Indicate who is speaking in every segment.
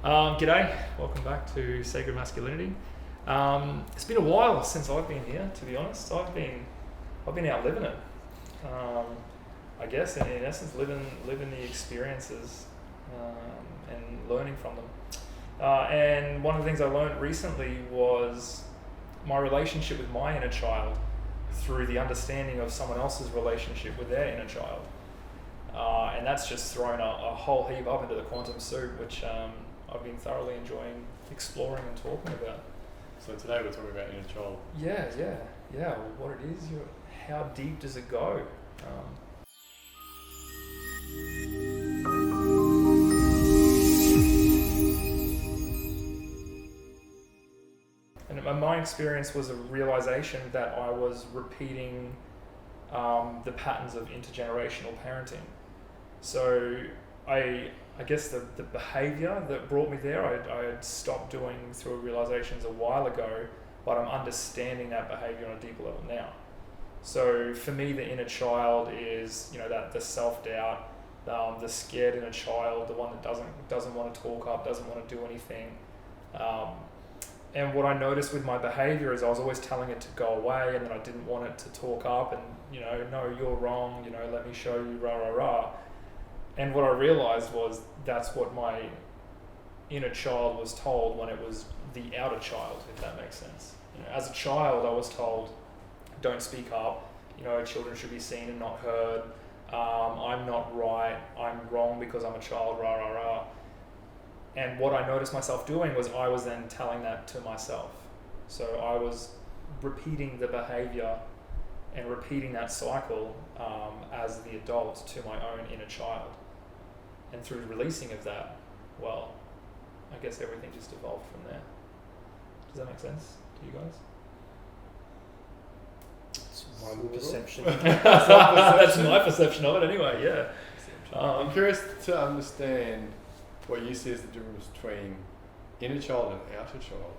Speaker 1: G'day, welcome back to Sacred Masculinity. It's been a while since I've been here, to be honest. I've been out living it. I guess, in essence, living the experiences and learning from them. And one of the things I learned recently was my relationship with my inner child through the understanding of someone else's relationship with their inner child. And that's just thrown a whole heap up into the quantum soup, which I've been thoroughly enjoying exploring and talking about.
Speaker 2: So today we're talking about inner child.
Speaker 1: Yeah. What it is, how deep does it go? And my experience was a realization that I was repeating the patterns of intergenerational parenting. So I guess the behavior that brought me there, I had stopped doing through realizations a while ago, but I'm understanding that behavior on a deeper level now. So for me, the inner child is, that the self-doubt, the scared inner child, the one that doesn't want to talk up, doesn't want to do anything. And what I noticed with my behavior is I was always telling it to go away, and then I didn't want it to talk up and, no, you're wrong, let me show you, rah, rah, rah. And what I realized was that's what my inner child was told when it was the outer child, if that makes sense. As a child, I was told, don't speak up, children should be seen and not heard, I'm not right, I'm wrong because I'm a child, rah, rah, rah. And what I noticed myself doing was I was then telling that to myself. So I was repeating the behavior and repeating that cycle as the adult to my own inner child. And through releasing of that, well, I guess everything just evolved from there. Does that make sense to you guys?
Speaker 3: It's my perception.
Speaker 1: That's my perception of it anyway, yeah.
Speaker 2: I'm curious to understand what you see as the difference between inner child and outer child.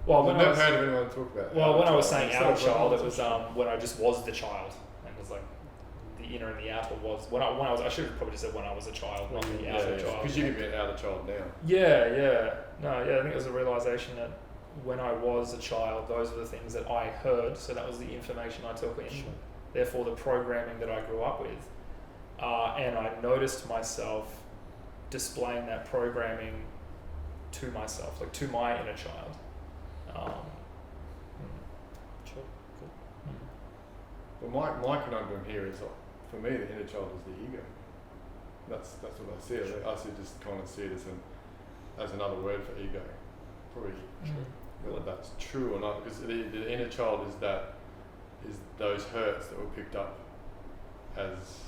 Speaker 1: Well,
Speaker 2: I've never heard of anyone talk about
Speaker 1: Well, when I was
Speaker 2: child.
Speaker 1: saying outer child, it was when I just was the child. And it was like the inner and the outer was when I was. I should have probably just said when I was a child, not the outer child.
Speaker 2: Because you could be an outer child now.
Speaker 1: Yeah. I think it was a realization that when I was a child, those were the things that I heard. So that was the information I took in.
Speaker 3: Sure.
Speaker 1: Therefore, the programming that I grew up with, and I noticed myself displaying that programming to myself, like to my inner child.
Speaker 3: Sure. Cool.
Speaker 2: Well, my conundrum here is, for me, the inner child is the ego. That's what I see. I just kind of see it as another word for ego. Probably whether that's true or not, because the inner child is those hurts that were picked up as,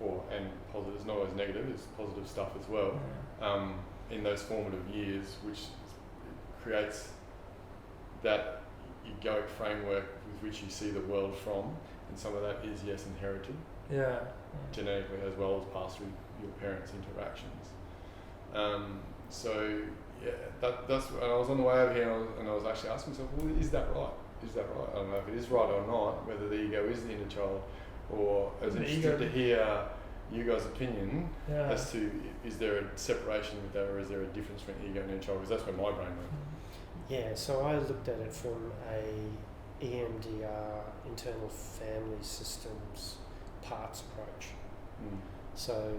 Speaker 2: and positive. It's not always negative. It's positive stuff as well. In those formative years, which creates that egoic framework with which you see the world from, and some of that is inherited, genetically, as well as passed through your parents' interactions. That's. And I was on the way over here, and I was actually asking myself, well, is that right? I don't know if it is right or not. Whether the ego is the inner child, or I was interested to hear you guys' opinion as to, is there a separation with that, or is there a difference between ego and inner child? Because that's where my brain went.
Speaker 3: Yeah, so I looked at it from a EMDR, internal family systems parts approach. So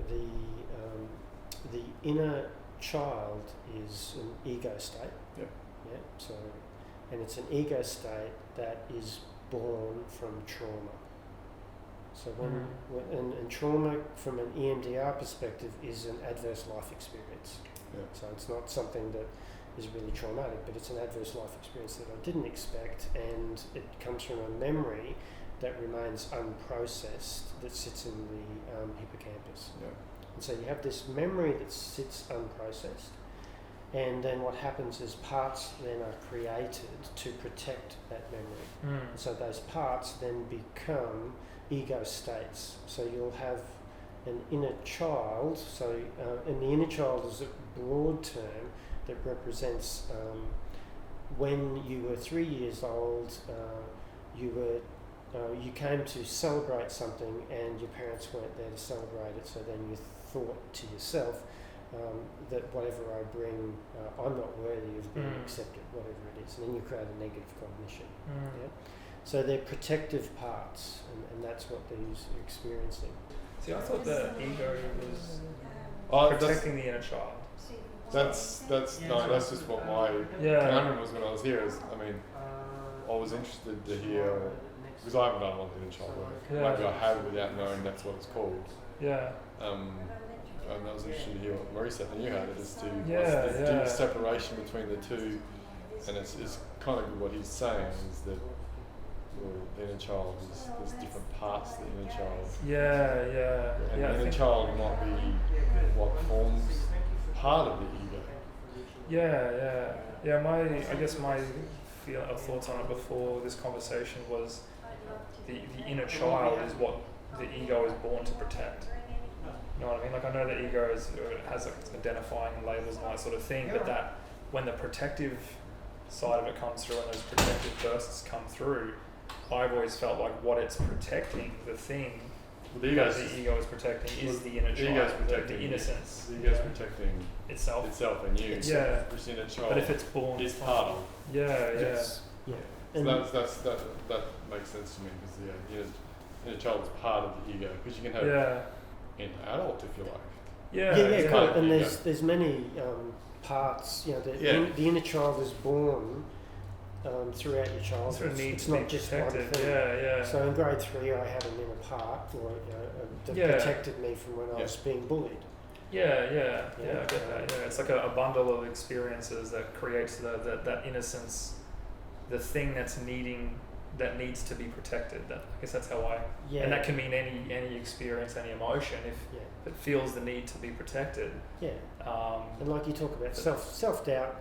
Speaker 3: the inner child is an ego state.
Speaker 2: Yeah.
Speaker 3: So, and it's an ego state that is born from trauma. So and trauma from an EMDR perspective is an adverse life experience.
Speaker 2: Yeah.
Speaker 3: So it's not something that is really traumatic, but it's an adverse life experience that I didn't expect, and it comes from a memory that remains unprocessed that sits in the hippocampus.
Speaker 2: Yeah.
Speaker 3: And so you have this memory that sits unprocessed, and then what happens is parts then are created to protect that memory. So those parts then become ego states. So you'll have an inner child, and the inner child is a broad term that represents when you were 3 years old, you came to celebrate something and your parents weren't there to celebrate it, so then you thought to yourself, that whatever I bring, I'm not worthy of being
Speaker 1: Mm.
Speaker 3: accepted, whatever it is. And then you create a negative cognition.
Speaker 1: Mm.
Speaker 3: Yeah? So they're protective parts, and that's what they're experiencing.
Speaker 1: See, I thought the ego was
Speaker 2: Oh,
Speaker 1: protecting the inner child.
Speaker 2: that's just what my
Speaker 1: Yeah.
Speaker 2: conundrum was when I was here. I was interested to hear, because I haven't done a lot of inner child work.
Speaker 1: Yeah.
Speaker 2: Maybe I have without knowing that's what it's called.
Speaker 1: Yeah.
Speaker 2: And I was interested to hear what Marie said, and you had it as to
Speaker 1: Yeah,
Speaker 2: what's the
Speaker 1: yeah.
Speaker 2: deep separation between the two, and it's kind of what he's saying is that the inner child is there's different parts of the inner child,
Speaker 1: Yeah. Yeah.
Speaker 2: and
Speaker 1: Yeah. I
Speaker 2: the inner
Speaker 1: think-
Speaker 2: child might be what forms part of the ego.
Speaker 1: Yeah. I guess my thoughts on it before this conversation was the inner child is what the ego is born to protect. You know what I mean? Like, I know the ego has like identifying and labels and all that sort of thing, but that when the protective side of it comes through and those protective bursts come through, I've always felt like what it's protecting, the thing
Speaker 2: Well, the
Speaker 1: that
Speaker 2: ego's
Speaker 1: the ego is protecting is the inner
Speaker 2: the ego's
Speaker 1: child,
Speaker 2: protecting
Speaker 1: the innocence.
Speaker 2: The ego's
Speaker 1: yeah,
Speaker 2: protecting
Speaker 1: itself.
Speaker 2: itself and you.
Speaker 1: Yeah.
Speaker 2: Which the inner child
Speaker 1: But if it's born
Speaker 2: is
Speaker 1: from-
Speaker 2: part of.
Speaker 1: Yeah.
Speaker 3: Yes. Yeah.
Speaker 2: So
Speaker 3: And
Speaker 2: that makes sense to me because the inner child is part of the ego because you can have
Speaker 1: Yeah.
Speaker 2: an adult if you like.
Speaker 1: Yeah.
Speaker 3: yeah,
Speaker 2: it's
Speaker 3: cool.
Speaker 2: part of
Speaker 3: And
Speaker 2: the
Speaker 3: there's many parts. You know,
Speaker 2: Yeah.
Speaker 3: the inner child is born throughout your childhood.
Speaker 1: Sort of need
Speaker 3: It's
Speaker 1: to
Speaker 3: not
Speaker 1: be
Speaker 3: just one
Speaker 1: protected.
Speaker 3: thing.
Speaker 1: Yeah.
Speaker 3: So in grade 3, I had an inner part, that
Speaker 1: Yeah.
Speaker 3: protected me from when I
Speaker 2: Yeah.
Speaker 3: was being bullied.
Speaker 1: Yeah, I get
Speaker 3: Yeah.
Speaker 1: that. Yeah, it's like a bundle of experiences that creates that innocence, the thing that needs to be protected. I guess that's how
Speaker 3: Yeah.
Speaker 1: and that can mean any experience, any emotion. If
Speaker 3: Yeah.
Speaker 1: it feels the need to be protected.
Speaker 3: Yeah. And like you talk about, self doubt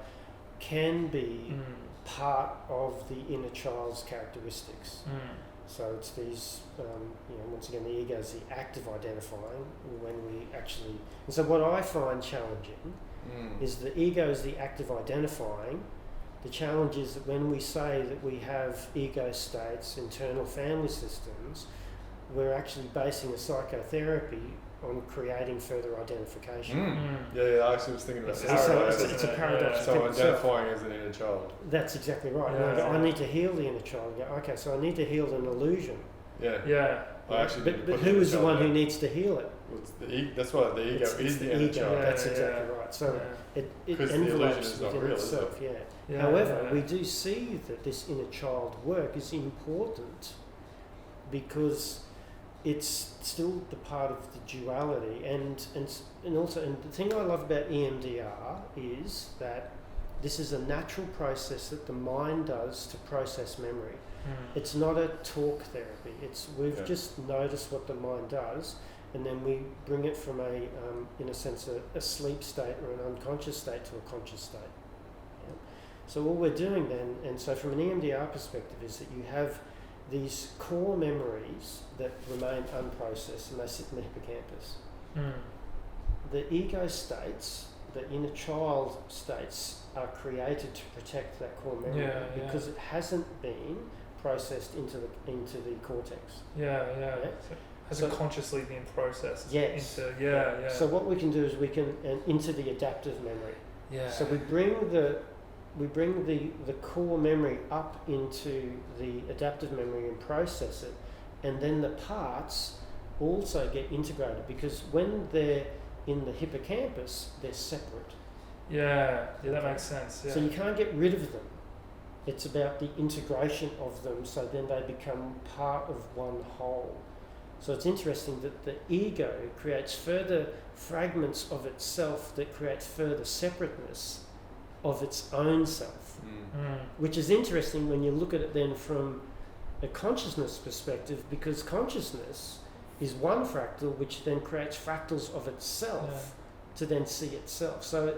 Speaker 3: can be part of the inner child's characteristics. So it's these, once again, the ego is the act of identifying when we actually. And so what I find challenging is the ego is the act of identifying. The challenge is that when we say that we have ego states, internal family systems, we're actually basing a psychotherapy on creating further identification.
Speaker 2: Yeah, I actually was thinking about
Speaker 1: It's
Speaker 2: this.
Speaker 1: a paradox,
Speaker 3: So it's a paradox.
Speaker 2: So
Speaker 3: within itself.
Speaker 2: identifying as an inner child.
Speaker 3: That's exactly right.
Speaker 1: Yeah.
Speaker 3: And I need to heal the inner child. Go, okay, so I need to heal an illusion.
Speaker 2: Yeah.
Speaker 1: Yeah.
Speaker 2: I actually
Speaker 3: But
Speaker 2: didn't put
Speaker 3: who
Speaker 2: inner
Speaker 3: is the
Speaker 2: child
Speaker 3: one who
Speaker 2: there.
Speaker 3: needs to heal it?
Speaker 2: Well, it's that's why the ego
Speaker 3: It's
Speaker 2: is
Speaker 3: the
Speaker 2: the inner
Speaker 3: ego.
Speaker 2: child.
Speaker 3: That's
Speaker 1: Yeah,
Speaker 3: exactly
Speaker 1: yeah.
Speaker 3: right. So
Speaker 1: Yeah.
Speaker 3: it
Speaker 2: Because the illusion
Speaker 3: envelopes
Speaker 2: is not
Speaker 3: within
Speaker 2: real, is
Speaker 3: itself. Yeah.
Speaker 1: Yeah,
Speaker 3: However,
Speaker 1: yeah.
Speaker 3: we do see that this inner child work is important because it's still the part of the duality, and also, and the thing I love about EMDR is that this is a natural process that the mind does to process memory. It's not a talk therapy. We've just noticed what the mind does, and then we bring it from in a sense, a sleep state or an unconscious state to a conscious state. Yeah. So all we're doing then, and so from an EMDR perspective, is that you have these core memories that remain unprocessed, and they sit in the hippocampus. The ego states, the inner child states, are created to protect that core memory because it hasn't been processed into the cortex.
Speaker 1: Yeah.
Speaker 3: Yeah.
Speaker 1: So hasn't
Speaker 3: So-
Speaker 1: consciously been processed
Speaker 3: Yes.
Speaker 1: into
Speaker 3: So what we can do is we can into the adaptive memory. So we bring the core memory up into the adaptive memory and process it, and then the parts also get integrated because when they're in the hippocampus, they're separate.
Speaker 1: that makes sense.
Speaker 3: So you can't get rid of them. It's about the integration of them, so then they become part of one whole. So it's interesting that the ego creates further fragments of itself that creates further separateness of its own self, which is interesting when you look at it then from a consciousness perspective, because consciousness is one fractal which then creates fractals of itself to then see itself. So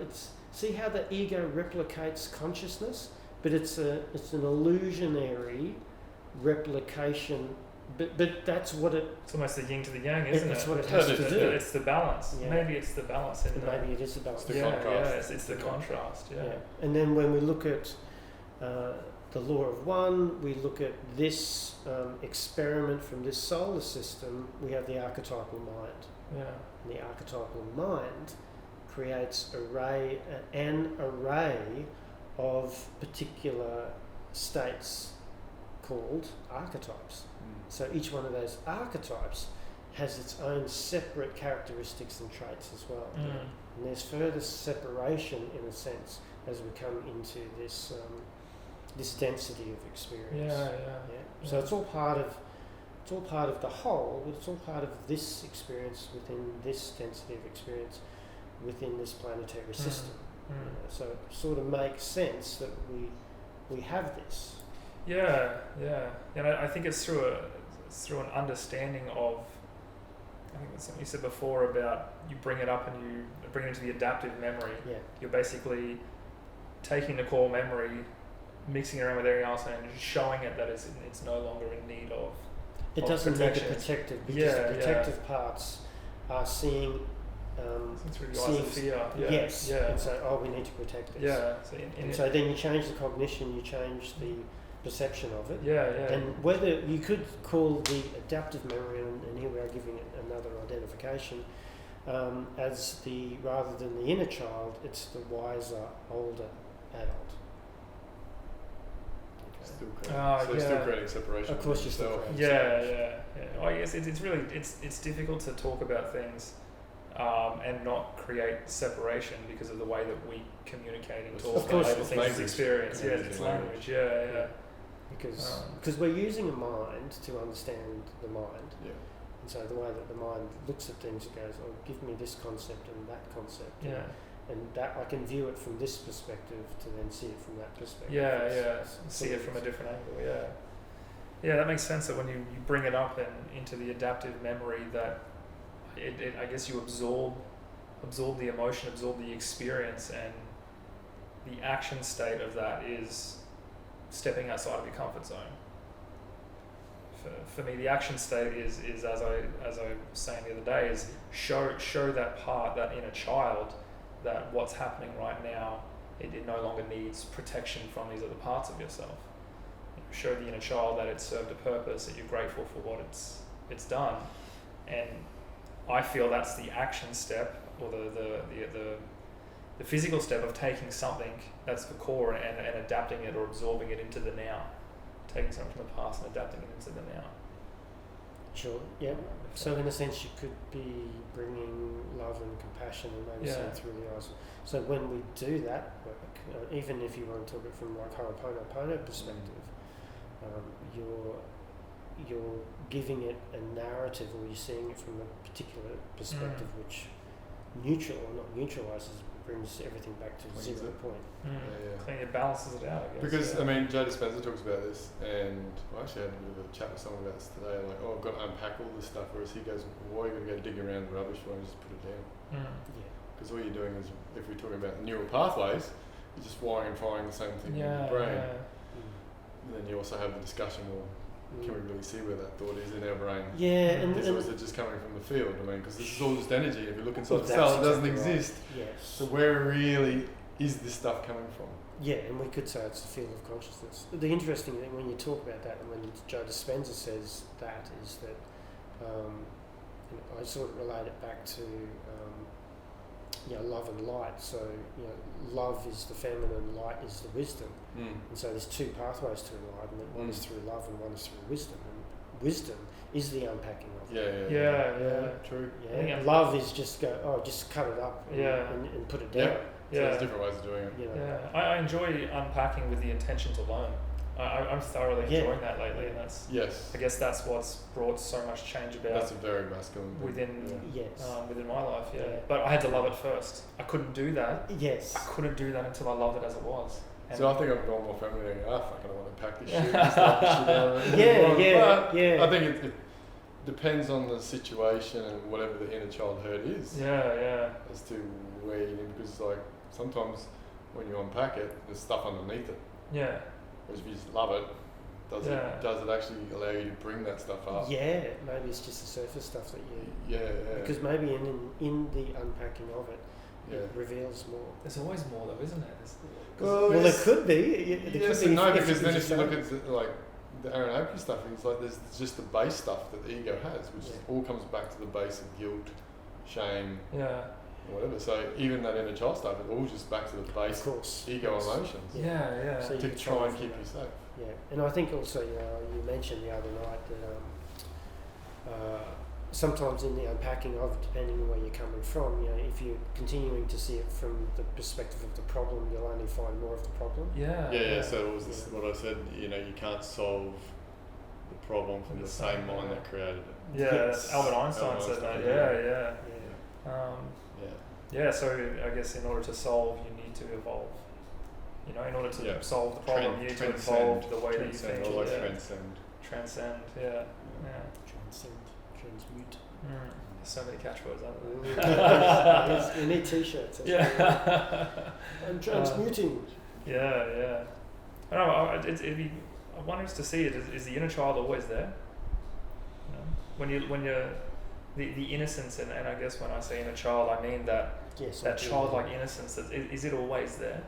Speaker 3: see how the ego replicates consciousness, but it's an illusionary replication. But that's what it.
Speaker 1: It's almost the yin to the yang, isn't it?
Speaker 3: It's what it has to do.
Speaker 1: It's the balance.
Speaker 3: Yeah.
Speaker 1: Maybe it's the balance.
Speaker 3: Maybe it is about.
Speaker 2: It's the contrast.
Speaker 1: It's the contrast. Yeah.
Speaker 3: And then when we look at the law of one, we look at this experiment from this solar system. We have the archetypal mind.
Speaker 1: Yeah.
Speaker 3: And the archetypal mind creates an array of particular states called archetypes. So each one of those archetypes has its own separate characteristics and traits as well. And there's further separation, in a sense, as we come into this this density of experience. So it's all part of the whole, but it's all part of this experience within this density of experience within this planetary system. So it sort of makes sense that we have this.
Speaker 1: And I think it's through an understanding of, I think that's something you said before about you bring it up and you bring it into the adaptive memory. You're basically taking the core memory, mixing it around with everything else, and showing it that it's no longer in need of.
Speaker 3: It doesn't need the protective, because the protective parts are seeing.
Speaker 1: Through the eyes of fear.
Speaker 3: And so, we need to protect this. So then you change the cognition, you change the perception of it. And whether you could call the adaptive memory, and here we are giving it another identification, as rather than the inner child, it's the wiser, older adult.
Speaker 2: Still creating separation.
Speaker 3: Of course, you're still creating
Speaker 1: separation. I guess it's really it's difficult to talk about things and not create separation because of the way that we communicate and talk and label things as experience. It's language.
Speaker 3: Because we're using a mind to understand the mind. And so the way that the mind looks at things, it goes, "Oh, give me this concept and that concept." And that I can view it from this perspective to then see it from that perspective.
Speaker 1: See it from a different angle. That makes sense. That when you bring it up and into the adaptive memory, that it I guess you absorb the emotion, absorb the experience, and the action state of that is stepping outside of your comfort zone. For me, the action state is as I was saying the other day, is show that part, that inner child, that what's happening right now, it no longer needs protection from these other parts of yourself. Show the inner child that it served a purpose, that you're grateful for what it's done, and I feel that's the action step, or the physical step of taking something that's the core and adapting it or absorbing it into the now, taking something from the past and adapting it into the now.
Speaker 3: Sure. Yeah. So in a sense, you could be bringing love and compassion and maybe seeing through the eyes. So when we do that work, even if you want to talk it from like Ho'oponopono perspective, you're giving it a narrative, or you're seeing it from a particular perspective, which neutralizes, brings everything back to
Speaker 2: Cleans
Speaker 3: 0
Speaker 2: it.
Speaker 3: point.
Speaker 1: It balances it out, I guess.
Speaker 2: Because Joe Dispenza talks about this, and I actually had a bit of a chat with someone about this today. Like, I've got to unpack all this stuff. Whereas he goes, why are you going to go dig around the rubbish? Why don't you just put it down? Because all you're doing is, if we're talking about neural pathways, you're just wiring and firing the same thing in your brain. And then you also have the discussion, well, can we really see where that thought is in our brain?
Speaker 3: And
Speaker 2: or is it just coming from the field? Because this is all just energy. If you look inside the cell, it doesn't exist. So where really is this stuff coming from?
Speaker 3: And we could say it's the field of consciousness. The interesting thing when you talk about that, and when Joe Dispenza says that, is that I sort of relate it back to love and light. So love is the feminine, light is the wisdom. And so there's two pathways to enlightenment. One is through love and one is through wisdom. And wisdom is the unpacking of it.
Speaker 2: True.
Speaker 3: And love is just cut it up and put it down.
Speaker 2: So there's different ways of doing it.
Speaker 1: I enjoy unpacking with the intention to learn. I'm thoroughly enjoying that lately, and that's I guess that's what's brought so much change about.
Speaker 2: That's a very masculine thing.
Speaker 1: Within my life. But I had to love it first. I couldn't do that.
Speaker 3: I
Speaker 1: couldn't do that until I loved it as it was. And
Speaker 2: so I think I've gone more feminine. I don't want to pack this shit. I think it depends on the situation and whatever the inner child hurt is. As to where you need, because like sometimes when you unpack it, there's stuff underneath it. Whereas if you just love it, does it actually allow you to bring that stuff up?
Speaker 3: Maybe it's just the surface stuff that you... Because maybe in the unpacking of it, it reveals more.
Speaker 1: There's always more though, isn't there?
Speaker 3: There could be.
Speaker 2: Yes and no, because then if you look at the Aronopi stuff, it's like there's just the base stuff that the ego has, which all comes back to the base of guilt, shame, or whatever. So even that inner child stuff, it all just back to the
Speaker 3: Of
Speaker 2: base
Speaker 3: course.
Speaker 2: ego
Speaker 3: yes.
Speaker 2: emotions
Speaker 1: Yeah.
Speaker 3: So
Speaker 2: to
Speaker 3: you
Speaker 2: try and
Speaker 3: control
Speaker 2: keep
Speaker 3: that.
Speaker 2: you safe.
Speaker 3: Yeah, and I think also, you mentioned the other night that sometimes in the unpacking of it, depending on where you're coming from, if you're continuing to see it from the perspective of the problem, you'll only find more of the problem.
Speaker 2: Yeah. So it was this, what I said. You can't solve the problem from the same mind that created it.
Speaker 1: Yeah,
Speaker 3: Yes.
Speaker 1: Albert Einstein
Speaker 2: Albert
Speaker 1: said that.
Speaker 2: Einstein,
Speaker 1: Yeah.
Speaker 3: Yeah.
Speaker 2: Yeah.
Speaker 1: Yeah, so I guess in order to solve, you need to evolve. In order to
Speaker 2: Yeah.
Speaker 1: solve the problem, you need to
Speaker 2: Transcend.
Speaker 1: evolve the way that you
Speaker 2: Transcend.
Speaker 1: think.
Speaker 2: I like
Speaker 1: yeah.
Speaker 2: transcend.
Speaker 1: Transcend, yeah.
Speaker 3: Transcend, transmute.
Speaker 1: There's so many catchwords, aren't there?
Speaker 3: Yes, we need t-shirts.
Speaker 1: Yeah.
Speaker 3: I'm transmuting.
Speaker 1: Yeah. I don't know, it'd be wondrous to see it. Is the inner child always there? When you're the innocence, and I guess when I say inner child, I mean that
Speaker 3: Yes,
Speaker 1: that childlike innocence. Is it always there?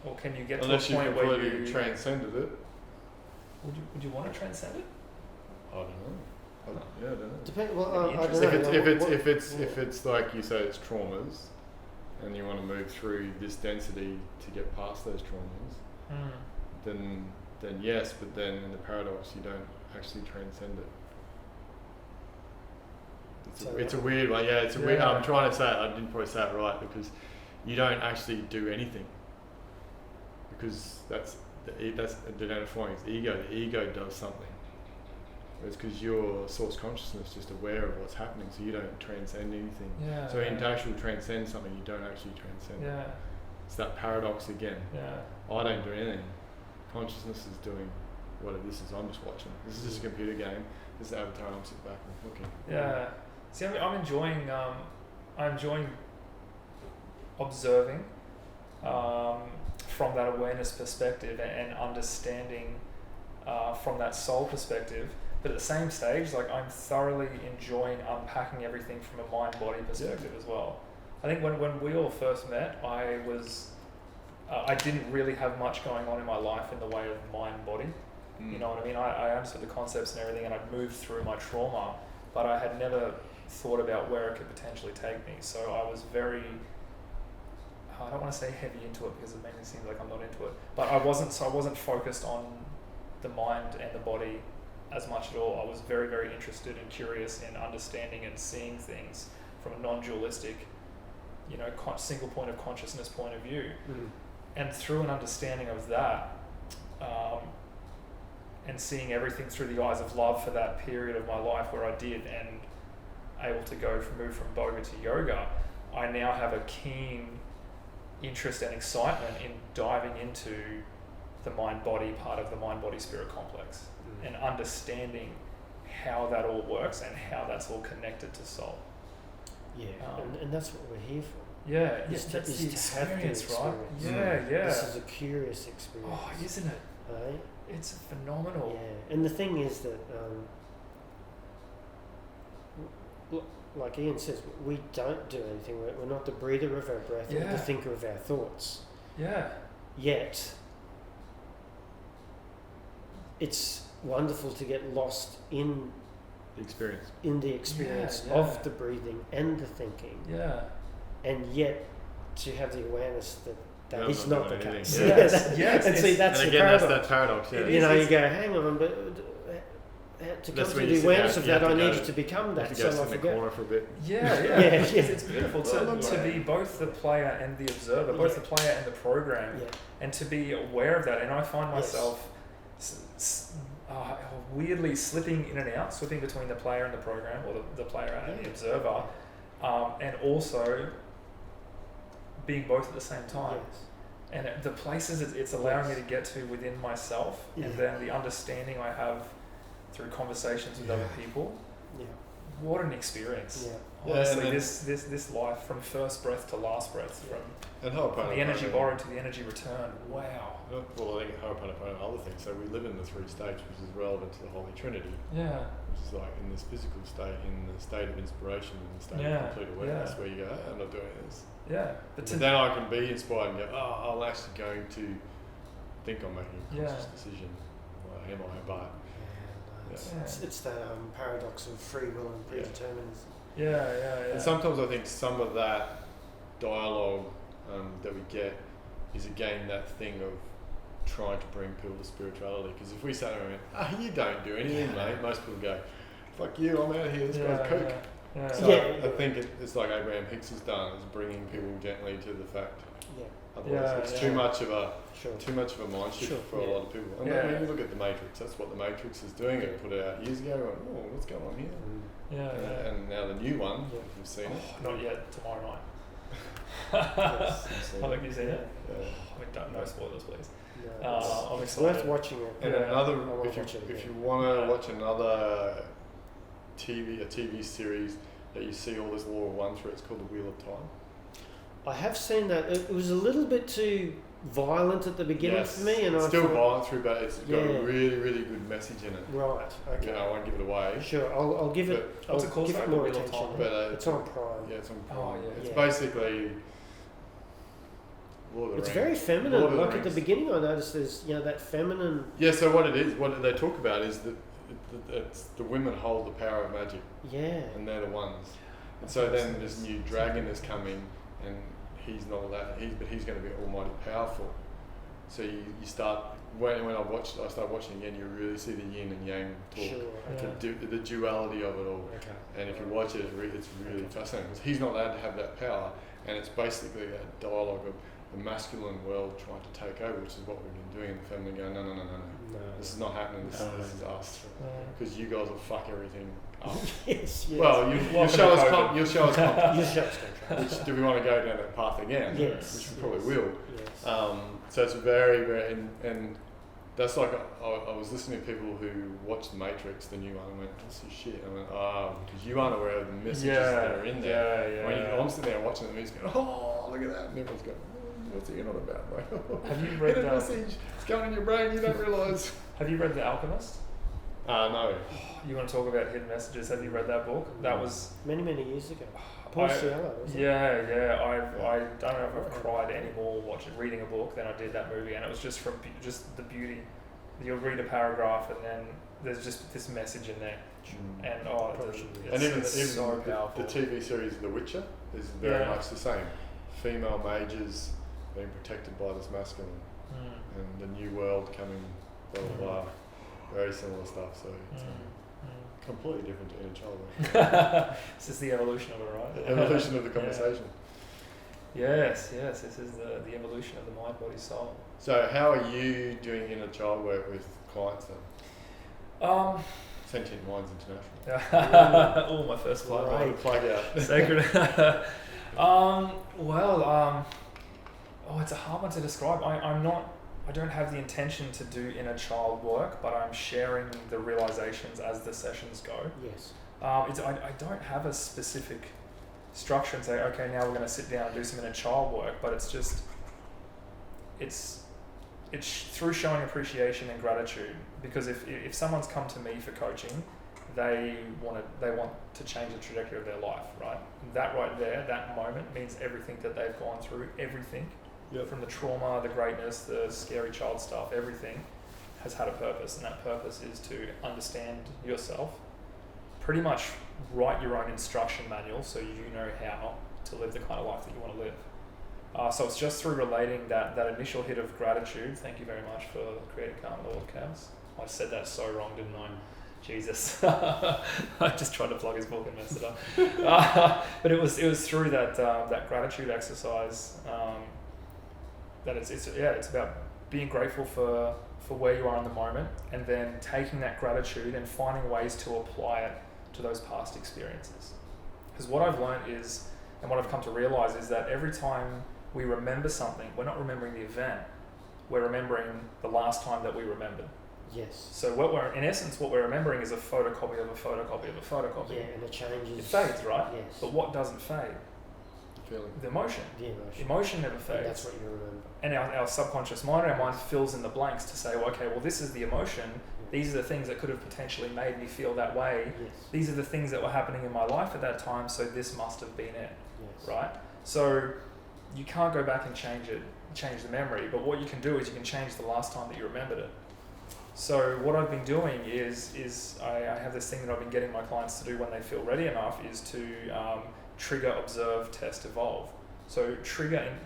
Speaker 1: Or can you get
Speaker 2: Unless
Speaker 1: to
Speaker 2: you
Speaker 1: a point where
Speaker 2: completely
Speaker 1: you
Speaker 2: transcended it.
Speaker 1: would you want to transcend it?
Speaker 2: I don't know. I don't know.
Speaker 3: Depend. Well, I don't
Speaker 1: Interesting.
Speaker 3: know.
Speaker 2: If it's like you say, it's traumas, and you want to move through this density to get past those traumas, then yes, but then in the paradox, you don't actually transcend it. It's a weird one. Yeah, it's a weird. I'm trying to say it. I didn't probably say it right because you don't actually do anything. Because that's the identifying as ego. The ego does something. It's because your source consciousness is just aware of what's happening, so you don't transcend anything.
Speaker 1: Yeah.
Speaker 2: So in to actually transcend something, you don't actually transcend.
Speaker 1: Yeah.
Speaker 2: It's that paradox again.
Speaker 1: Yeah.
Speaker 2: I don't do anything. Consciousness is doing what this is. I'm just watching. This is just a computer game. This is Avatar. I'm sitting back and looking.
Speaker 1: Yeah. See, I'm enjoying. I'm enjoying observing from that awareness perspective and understanding from that soul perspective. But at the same stage, like I'm thoroughly enjoying unpacking everything from a mind-body perspective as well. I think when we all first met, I didn't really have much going on in my life in the way of mind-body. You know what I mean? I understood the concepts and everything, and I'd moved through my trauma, but I had never thought about where it could potentially take me. So I was very, I don't want to say heavy into it because it made me seem like I'm not into it, but I wasn't focused on the mind and the body as much at all. I was very, very interested and curious in understanding and seeing things from a non-dualistic, single point of consciousness point of view. And through an understanding of that, and seeing everything through the eyes of love for that period of my life where I did, and able to move from Boga to yoga, I now have a keen interest and excitement in diving into the mind-body part of the mind-body-spirit complex and understanding how that all works and how that's all connected to soul.
Speaker 3: Yeah, and that's what we're here for.
Speaker 1: Yeah,
Speaker 3: Is to
Speaker 1: that's the
Speaker 3: have the
Speaker 1: experience, right?
Speaker 3: experience.
Speaker 1: Yeah.
Speaker 3: This is a curious experience.
Speaker 1: Oh, isn't it?
Speaker 3: Right?
Speaker 1: It's phenomenal.
Speaker 3: Yeah, and the thing is that, like Ian says, we don't do anything. We're not the breather of our breath or the thinker of our thoughts.
Speaker 1: Yeah.
Speaker 3: Yet, it's wonderful to get lost in
Speaker 2: The experience.
Speaker 3: the experience
Speaker 1: Yeah.
Speaker 3: of the breathing and the thinking,
Speaker 1: Yeah.
Speaker 3: and yet to have the awareness that
Speaker 2: Yeah,
Speaker 3: is
Speaker 2: I'm
Speaker 3: not
Speaker 2: not
Speaker 3: the
Speaker 2: doing
Speaker 3: case.
Speaker 2: anything.
Speaker 1: Yes, yes,
Speaker 3: And see,
Speaker 1: it's-
Speaker 3: that's
Speaker 2: and
Speaker 3: the
Speaker 2: again, that's
Speaker 3: paradox.
Speaker 2: that paradox. Yeah.
Speaker 1: It
Speaker 3: You
Speaker 1: is,
Speaker 3: know, you
Speaker 1: it's-
Speaker 3: go, hang on, but to come
Speaker 2: That's
Speaker 3: to
Speaker 2: when
Speaker 3: the
Speaker 2: you sit
Speaker 3: awareness
Speaker 2: down,
Speaker 3: of
Speaker 2: you have
Speaker 3: that, I
Speaker 2: to
Speaker 3: need
Speaker 2: go-
Speaker 3: you to become
Speaker 2: You
Speaker 3: that,
Speaker 2: have to
Speaker 3: so
Speaker 2: go
Speaker 3: I
Speaker 2: sit in the
Speaker 3: forget.
Speaker 2: corner for a bit.
Speaker 1: Yeah.
Speaker 3: Yeah, yeah.
Speaker 1: It's beautiful to be both the player and the observer, both the player and the program,
Speaker 3: Yeah.
Speaker 1: and to be aware of that. And I find
Speaker 3: Yes.
Speaker 1: myself weirdly slipping in and out, slipping between the player and the program, or the player and the observer, and also being both at the same time.
Speaker 3: Yes.
Speaker 1: And the places it's allowing me to get to within myself, and then the understanding I have through conversations with other people.
Speaker 3: Yeah.
Speaker 1: What an experience!
Speaker 3: Yeah.
Speaker 1: Honestly,
Speaker 2: and
Speaker 1: this life, from first breath to last breath, from
Speaker 2: And Ho'oponopono.
Speaker 1: the energy borrowed to the energy return. Wow.
Speaker 2: Well, I think Ho'oponopono and other things. So we live in the three states, which is relevant to the Holy Trinity,
Speaker 1: Yeah.
Speaker 2: which is like in this physical state, in the state of inspiration, in the state
Speaker 1: Yeah,
Speaker 2: of complete awareness,
Speaker 1: yeah.
Speaker 2: where you go, hey, I'm not doing this.
Speaker 1: Yeah.
Speaker 2: But then I can be inspired and go, oh, I'm actually going to think I'm making a
Speaker 1: Yeah.
Speaker 2: conscious decision. Well, am I? But
Speaker 3: Yeah,
Speaker 1: Yeah.
Speaker 3: it's that paradox of free will and predeterminism.
Speaker 2: And sometimes I think some of that dialogue that we get is again that thing of trying to bring people to spirituality. Because if we say to them, you don't do anything, mate, most people go, fuck you, I'm out here, this guy's kook. So I think it's like Abraham Hicks has done, is bringing people gently to the fact. Otherwise, it's too much of a mind shift for a lot of people. And when you look at The Matrix, that's what The Matrix is doing. It put it out years ago. Went, what's going on here? And now the new one, if you've seen it.
Speaker 1: Not yet. Tomorrow night.
Speaker 2: Yes,
Speaker 1: I think you've seen it. No spoilers, please. I'm
Speaker 3: it's
Speaker 1: excited.
Speaker 3: worth watching it.
Speaker 2: And if you want to watch another TV series that you see all this law of one through, it's called The Wheel of Time.
Speaker 3: I have seen that. It was a little bit too violent at the beginning for me, and
Speaker 2: it's
Speaker 3: I
Speaker 2: still
Speaker 3: thought,
Speaker 2: violent through, but it's got a really, really good message in it.
Speaker 3: Right. Okay.
Speaker 2: I won't give it away.
Speaker 3: Sure. I'll give it.
Speaker 1: What's it called?
Speaker 3: Give it more attention.
Speaker 2: But
Speaker 3: it's on Prime.
Speaker 2: Yeah, it's on Prime.
Speaker 1: Oh, yeah.
Speaker 2: It's basically Lord of the
Speaker 3: It's
Speaker 2: Rings.
Speaker 3: very feminine.
Speaker 2: Lord of the
Speaker 3: Like at the
Speaker 2: Rings.
Speaker 3: beginning, I noticed there's that feminine.
Speaker 2: Yeah. So what it is, what they talk about is that it's the women hold the power of magic,
Speaker 3: Yeah.
Speaker 2: and they're the ones. And so then this new dragon is coming, and he's not that. But he's going to be almighty powerful. So you start when I start watching again, you really see the yin and yang talk,
Speaker 3: Sure.
Speaker 2: the duality of it all.
Speaker 3: Okay.
Speaker 2: And if you watch it, it's really fascinating because he's not allowed to have that power, and it's basically a dialogue of the masculine world trying to take over, which is what we've been doing, and the feminine going, no, this is not happening. This is us, because you guys will fuck everything up.
Speaker 3: Yes.
Speaker 2: Well, you'll show us confidence.
Speaker 3: You show us control.
Speaker 2: Which do we want to go down that path again?
Speaker 3: Yes.
Speaker 2: Which we probably will.
Speaker 3: Yes.
Speaker 2: So it's very, very, and that's like I was listening to people who watched The Matrix, the new one, and went, "This is shit." And I went, because you aren't aware of the messages that are in there. I'm sitting there watching the movie, going, "Oh, look at that!" And everyone's going, "What's it on about, bro?"
Speaker 1: Have you read
Speaker 2: hidden message? It's going in your brain. You don't realise.
Speaker 1: Have you read The Alchemist?
Speaker 2: No.
Speaker 1: You want to talk about hidden messages? Have you read that book? That was
Speaker 3: many years ago. Paul Ciello, wasn't it?
Speaker 1: I don't know if I've cried any more reading a book than I did that movie, and it was just from just the beauty. You'll read a paragraph, and then there's just this message in there, and it's so powerful.
Speaker 2: The TV series The Witcher is very much the same. Female mages being protected by this masculine, and the new world coming, blah blah blah. Very similar stuff. So it's completely different to inner child.
Speaker 1: This is the evolution of it, right?
Speaker 2: The evolution of the conversation.
Speaker 1: Yes. This is the evolution of the mind, body, soul.
Speaker 2: So how are you doing inner child work with clients then? Sentient Minds International.
Speaker 1: Oh, my first client.
Speaker 3: Right.
Speaker 2: Plug out.
Speaker 1: Sacred. It's a hard one to describe. I don't have the intention to do inner child work, but I'm sharing the realizations as the sessions go.
Speaker 3: Yes.
Speaker 1: I don't have a specific structure and say, okay, now we're going to sit down and do some inner child work, but it's through showing appreciation and gratitude. Because if someone's come to me for coaching, they want to change the trajectory of their life, right? That right there, that moment means everything that they've gone through, everything.
Speaker 2: Yep.
Speaker 1: From the trauma, the greatness, the scary child stuff, everything has had a purpose, and that purpose is to understand yourself, pretty much write your own instruction manual so you know how to live the kind of life that you want to live. So it's just through relating that initial hit of gratitude. Thank you very much for creating calm, Lord of Chaos. I said that so wrong, didn't I? Jesus. I just tried to plug his book and messed it up. But it was through that gratitude exercise. That it's about being grateful for where you are in the moment, and then taking that gratitude and finding ways to apply it to those past experiences. Because what I've learned is, and what I've come to realize is that every time we remember something, we're not remembering the event, we're remembering the last time that we remembered.
Speaker 3: Yes.
Speaker 1: So what we're remembering is a photocopy of a photocopy of a photocopy.
Speaker 3: Yeah, and it changes.
Speaker 1: It fades, right?
Speaker 3: Yes.
Speaker 1: But what doesn't fade?
Speaker 2: Feeling.
Speaker 1: The emotion.
Speaker 3: The emotion.
Speaker 1: Emotion never fades.
Speaker 3: And that's what you remember.
Speaker 1: And our subconscious mind, our mind fills in the blanks to say, well, okay, well, this is the emotion. These are the things that could have potentially made me feel that way.
Speaker 3: Yes.
Speaker 1: These are the things that were happening in my life at that time, so this must have been it,
Speaker 3: Yes.
Speaker 1: right? So you can't go back and change the memory, but what you can do is you can change the last time that you remembered it. So what I've been doing is I have this thing that I've been getting my clients to do when they feel ready enough is to trigger, observe, test, evolve. So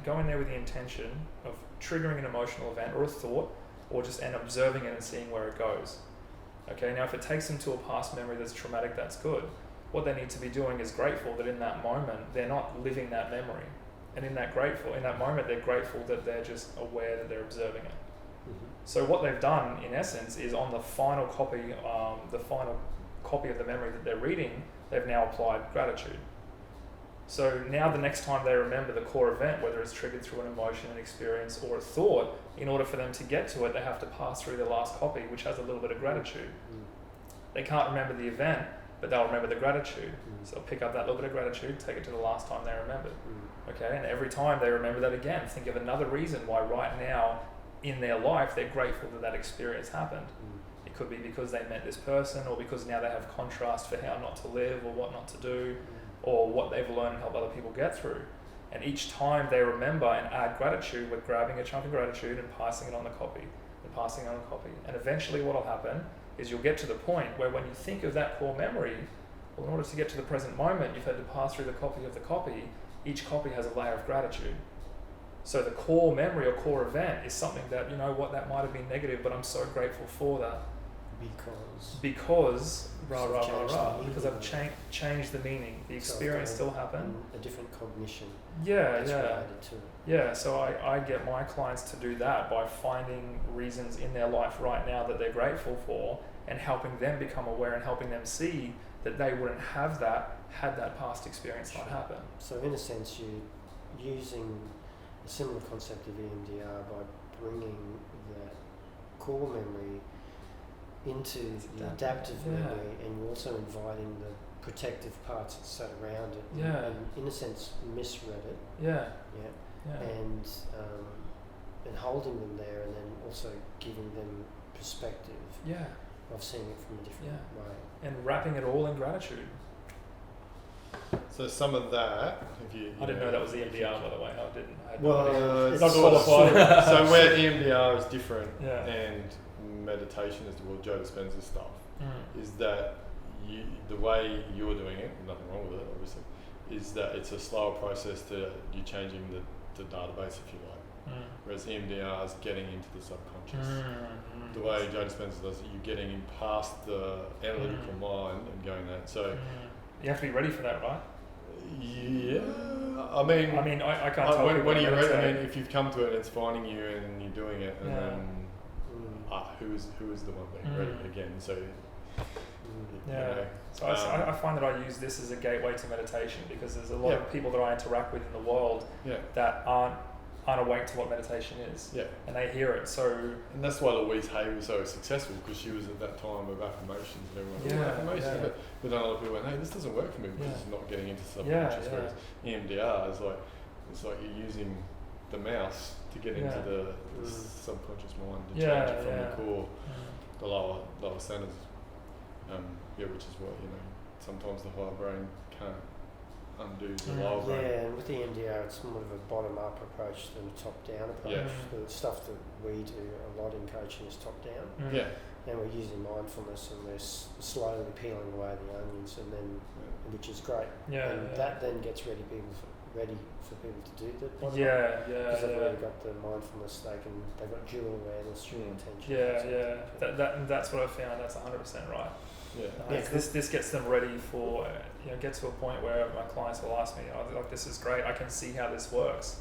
Speaker 1: go in there with the intention of triggering an emotional event or a thought, or just observing it and seeing where it goes. Okay, now if it takes them to a past memory that's traumatic, that's good. What they need to be doing is grateful that in that moment they're not living that memory, and in that moment they're grateful that they're just aware that they're observing it. So what they've done, in essence, is on the final copy of the memory that they're reading, they've now applied gratitude. So now the next time they remember the core event, whether it's triggered through an emotion, an experience, or a thought, in order for them to get to it, they have to pass through the last copy, which has a little bit of gratitude. They can't remember the event, but they'll remember the gratitude. So they'll pick up that little bit of gratitude, take it to the last time they remembered. Okay, and every time they remember that again, think of another reason why right now in their life they're grateful that experience happened. It could be because they met this person, or because now they have contrast for how not to live or what not to do, or what they've learned and help other people get through. And each time they remember and add gratitude, we're grabbing a chunk of gratitude and passing it on the copy, and passing it on the copy. And eventually what will happen is you'll get to the point where when you think of that core memory, well, in order to get to the present moment, you've had to pass through the copy of the copy. Each copy has a layer of gratitude. So the core memory or core event is something that, you know what, that might have been negative, but I'm so grateful for that. Because I've changed the meaning. The experience still happened.
Speaker 3: A different cognition.
Speaker 1: Related
Speaker 3: to it.
Speaker 1: Yeah, so I get my clients to do that by finding reasons in their life right now that they're grateful for, and helping them become aware and helping them see that they wouldn't have that had that past experience not happened.
Speaker 3: So in a sense, you're using a similar concept of EMDR by bringing that core memory into the adaptive memory, and you're also inviting the protective parts that sat around it, and in a sense misread it, and holding them there, and then also giving them perspective of seeing it from a different way,
Speaker 1: and wrapping it all in gratitude.
Speaker 2: So some of that,
Speaker 1: I didn't know that was EMDR, by the way. I didn't.
Speaker 2: It's
Speaker 1: not
Speaker 2: sort
Speaker 1: qualified.
Speaker 2: So where EMDR is different,
Speaker 1: and
Speaker 2: meditation is Joe Dispenza stuff, is that the way you're doing it, nothing wrong with it, obviously, is that it's a slower process to you changing the database, if you like. Whereas EMDR is getting into the subconscious. The way Joe Dispenza does it, you're getting in past the analytical mind and going that. So
Speaker 1: you have to be ready for that, right?
Speaker 2: Yeah, I mean, I can't tell when you're ready. I mean, if you've come to it, and it's finding you, and you're doing it, and then who is the one being ready again? So
Speaker 1: So I find that I use this as a gateway to meditation, because there's a lot of people that I interact with in the world that aren't awake to what meditation is, and they hear it.
Speaker 2: And that's why Louise Hay was so successful, because she was at that time of affirmations, and everyone affirmations. But then other people went, hey, this doesn't work for me because it's not getting into subconscious. Whereas EMDR is like, it's like you're using the mouse to get into the subconscious mind to change it from the core, the lower centers. Which is what, sometimes the higher brain can't undo the lower brain.
Speaker 3: Yeah, and with the EMDR, it's more of a bottom-up approach than a top-down approach. The stuff that we do a lot in coaching is top-down. And we're using mindfulness, and we're slowly peeling away the onions, and then, which is great. That then gets ready for people to do the bottom up. Because they've already got the mindfulness, they've got dual awareness, dual attention.
Speaker 1: That's what I found. That's 100% right. This gets them ready for, get to a point where my clients will ask me, this is great, I can see how this works.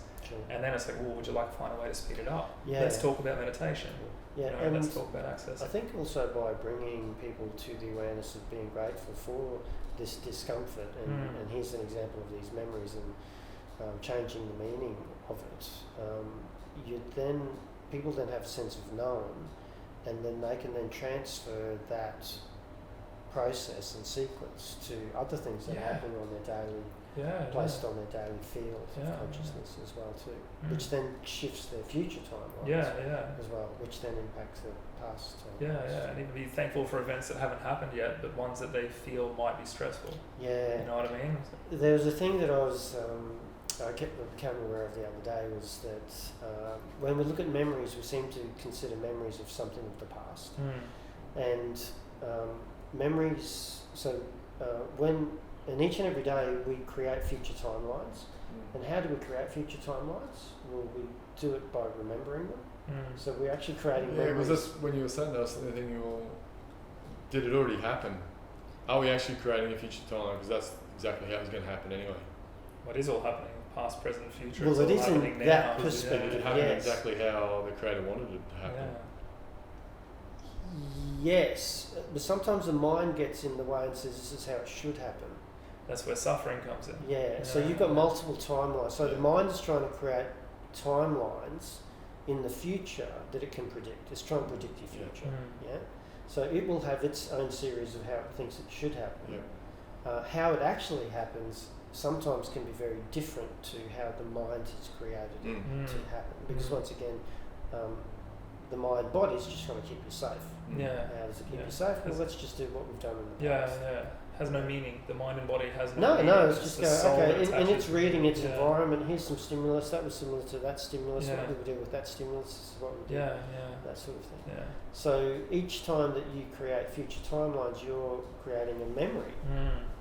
Speaker 1: And then it's like, well, would you like to find a way to speed it up? Let's talk about meditation. And let's talk about access.
Speaker 3: I think also by bringing people to the awareness of being grateful for this discomfort, and here's an example of these memories, and changing the meaning of it, people then have a sense of known, and then they can then transfer that process and sequence to other things that happen on their daily, placed on their daily field of consciousness as well too, which then shifts their future timelines as well, which then impacts their past timelines.
Speaker 1: And even be thankful for events that haven't happened yet, but ones that they feel might be stressful. You know what I mean?
Speaker 3: There was a thing that I was I became aware of the other day was that when we look at memories, we seem to consider memories of something of the past. And memories, so when, and each and every day we create future timelines. And how do we create future timelines? Well, we do it by remembering them. So we're actually creating
Speaker 2: Yeah,
Speaker 3: memories.
Speaker 2: was this when you were saying that, I was thinking, well, did it already happen? Are we actually creating a future timeline? Because that's exactly how it's going to happen anyway.
Speaker 1: What is all happening? Past, present, future.
Speaker 3: Well,
Speaker 1: it's
Speaker 3: it
Speaker 1: all
Speaker 3: is in
Speaker 1: happening
Speaker 3: that
Speaker 1: now.
Speaker 3: perspective.
Speaker 2: Did it happen
Speaker 3: Yes.
Speaker 2: exactly how the creator wanted it to happen?
Speaker 3: Yes, but sometimes the mind gets in the way and says this is how it should happen.
Speaker 1: That's where suffering comes in.
Speaker 3: Yeah, so
Speaker 1: Yeah.
Speaker 3: you've got multiple timelines. So the
Speaker 2: Yeah.
Speaker 3: mind is trying to create timelines in the future that it can predict. It's trying to predict your
Speaker 2: Yeah.
Speaker 3: future. Yeah. So it will have its own series of how it thinks it should happen.
Speaker 2: Yeah.
Speaker 3: How it actually happens sometimes can be very different to how the mind has created it to happen. Because once again, the mind body is just trying to keep you safe.
Speaker 1: Yeah.
Speaker 3: How does it keep
Speaker 1: Yeah.
Speaker 3: you safe? Well,
Speaker 1: Has-
Speaker 3: let's just do what we've done in the
Speaker 1: Yeah,
Speaker 3: past.
Speaker 1: yeah. Has no meaning. The mind and body has no
Speaker 3: No,
Speaker 1: meaning.
Speaker 3: no, it's just
Speaker 1: the
Speaker 3: go,
Speaker 1: soul that
Speaker 3: okay, and
Speaker 1: attaches
Speaker 3: it's
Speaker 1: to
Speaker 3: reading its
Speaker 1: Yeah.
Speaker 3: environment, here's some stimulus, that was similar to that stimulus,
Speaker 1: Yeah.
Speaker 3: what do we do with that stimulus, this is what we do,
Speaker 1: Yeah, yeah,
Speaker 3: that sort of thing.
Speaker 1: yeah.
Speaker 3: So each time that you create future timelines, you're creating a memory,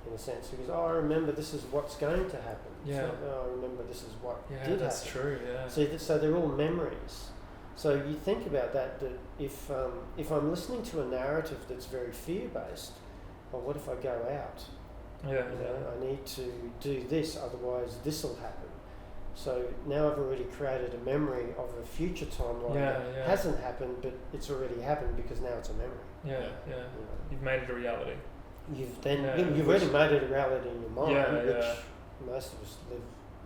Speaker 3: in a sense, because, oh, I remember this is what's going to happen. It's
Speaker 1: Yeah.
Speaker 3: not, oh, I remember this is what
Speaker 1: Yeah,
Speaker 3: did
Speaker 1: that's
Speaker 3: happen.
Speaker 1: true, yeah.
Speaker 3: So they're all memories. So you think about that if I'm listening to a narrative that's very fear-based, well, what if I go out?
Speaker 1: Yeah,
Speaker 3: You know, I need to do this, otherwise this will happen. So now I've already created a memory of a future timeline
Speaker 1: Yeah,
Speaker 3: that
Speaker 1: yeah.
Speaker 3: hasn't happened, but it's already happened because now it's a memory.
Speaker 1: yeah,
Speaker 2: Yeah.
Speaker 1: yeah.
Speaker 3: You know.
Speaker 1: You've made it a reality.
Speaker 3: You've then
Speaker 1: Yeah,
Speaker 3: you've already made it a reality in your mind,
Speaker 1: Yeah,
Speaker 3: which
Speaker 1: yeah.
Speaker 3: most of us live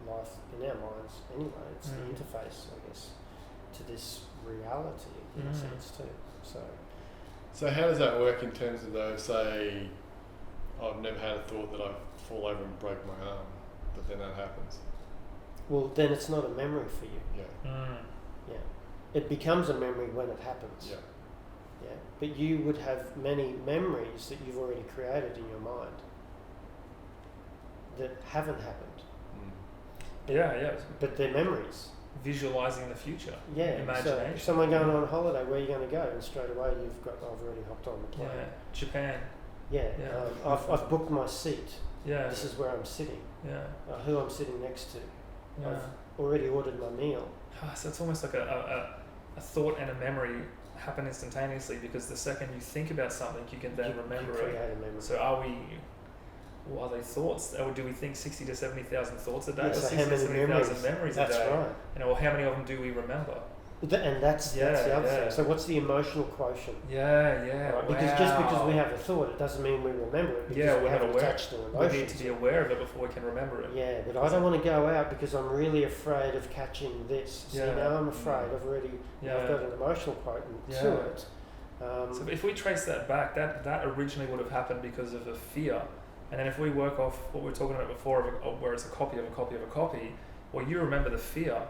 Speaker 3: life in our minds anyway. It's the
Speaker 1: Mm.
Speaker 3: interface, I guess, to this reality in a
Speaker 1: Mm.
Speaker 3: sense too.
Speaker 2: So how does that work in terms of though, say, I've never had a thought that I'd fall over and break my arm, but then that happens.
Speaker 3: Well, then it's not a memory for you.
Speaker 2: Yeah.
Speaker 3: Yeah, it becomes a memory when it happens.
Speaker 2: Yeah.
Speaker 3: Yeah, but you would have many memories that you've already created in your mind that haven't happened,
Speaker 1: Yeah, yeah.
Speaker 3: but they're memories.
Speaker 1: Visualizing the future.
Speaker 3: Yeah, so
Speaker 1: Imagination.
Speaker 3: if someone going on holiday, where are you going to go? And straight away you've got, I've already hopped on the
Speaker 1: Yeah.
Speaker 3: plane.
Speaker 1: Japan.
Speaker 3: Yeah,
Speaker 1: Yeah.
Speaker 3: I've booked my seat.
Speaker 1: Yeah.
Speaker 3: This is where I'm sitting,
Speaker 1: Yeah.
Speaker 3: who I'm sitting next to.
Speaker 1: Yeah.
Speaker 3: I've already ordered my meal.
Speaker 1: So it's almost like a thought and a memory happen instantaneously, because the second you think about something, you can then remember
Speaker 3: you
Speaker 1: it.
Speaker 3: create a memory.
Speaker 1: So are they thoughts? Or do we think 60 to 70,000 thoughts a day?
Speaker 3: Yeah,
Speaker 1: or
Speaker 3: so
Speaker 1: 60
Speaker 3: how
Speaker 1: to
Speaker 3: many
Speaker 1: 70,000
Speaker 3: memories?
Speaker 1: memories
Speaker 3: That's
Speaker 1: a day?
Speaker 3: right.
Speaker 1: You know, well, how many of them do we remember?
Speaker 3: And that's the
Speaker 1: Yeah,
Speaker 3: other
Speaker 1: yeah.
Speaker 3: thing. So what's the emotional quotient?
Speaker 1: Yeah, yeah.
Speaker 3: Right? Because just because we have a thought, it doesn't mean we remember it. Because
Speaker 1: Yeah,
Speaker 3: we
Speaker 1: we're not
Speaker 3: haven't
Speaker 1: aware.
Speaker 3: attached an
Speaker 1: We
Speaker 3: emotion.
Speaker 1: need to be aware of it before we can remember it.
Speaker 3: Yeah, but I don't want to go out because I'm really afraid of catching this. See,
Speaker 1: Yeah.
Speaker 3: now I'm afraid. I've already
Speaker 1: Yeah.
Speaker 3: I've got an emotional quotient
Speaker 1: Yeah.
Speaker 3: to it.
Speaker 1: So if we trace that back, that originally would have happened because of a fear. And then if we work off what we were talking about before, where it's a copy of a copy of a copy, well, you remember the fear.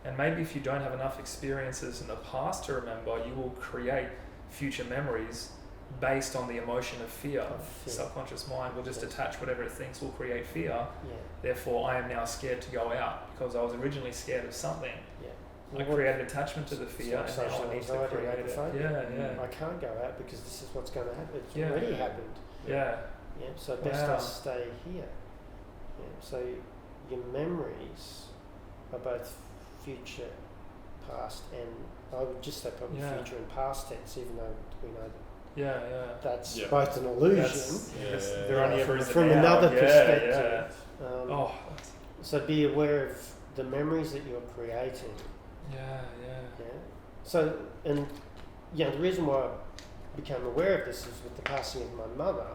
Speaker 1: And maybe if you don't have enough experiences in the past to remember, you will create future memories based on the emotion of fear.
Speaker 3: Of fear.
Speaker 1: Subconscious mind will just
Speaker 3: Yes.
Speaker 1: attach whatever it thinks will create fear.
Speaker 3: yeah,
Speaker 1: Therefore, I am now scared to go out because I was originally scared of something.
Speaker 3: yeah.
Speaker 1: I
Speaker 3: Well,
Speaker 1: created attachment to the
Speaker 3: it's
Speaker 1: fear,
Speaker 3: like
Speaker 1: and now
Speaker 3: social
Speaker 1: I need to
Speaker 3: anxiety,
Speaker 1: create it.
Speaker 3: hypophobia.
Speaker 1: Yeah, yeah,
Speaker 3: I can't go out because this is what's going to happen. It's
Speaker 1: Yeah.
Speaker 3: already happened.
Speaker 1: yeah.
Speaker 3: Yeah, so best
Speaker 1: Wow.
Speaker 3: I stay here. Yeah, so your memories are both future, past, and I would just say probably
Speaker 1: Yeah.
Speaker 3: future and past tense, even though we know that
Speaker 1: Yeah, yeah.
Speaker 3: that's
Speaker 2: Yeah.
Speaker 3: both an illusion.
Speaker 2: Yeah.
Speaker 1: They're only ever
Speaker 3: from
Speaker 1: now.
Speaker 3: another
Speaker 1: Yeah,
Speaker 3: perspective.
Speaker 1: Yeah.
Speaker 3: Um,
Speaker 1: Oh,
Speaker 3: So be aware of the memories that you're creating.
Speaker 1: yeah, yeah.
Speaker 3: Yeah. So, and yeah, the reason why I became aware of this is with the passing of my mother,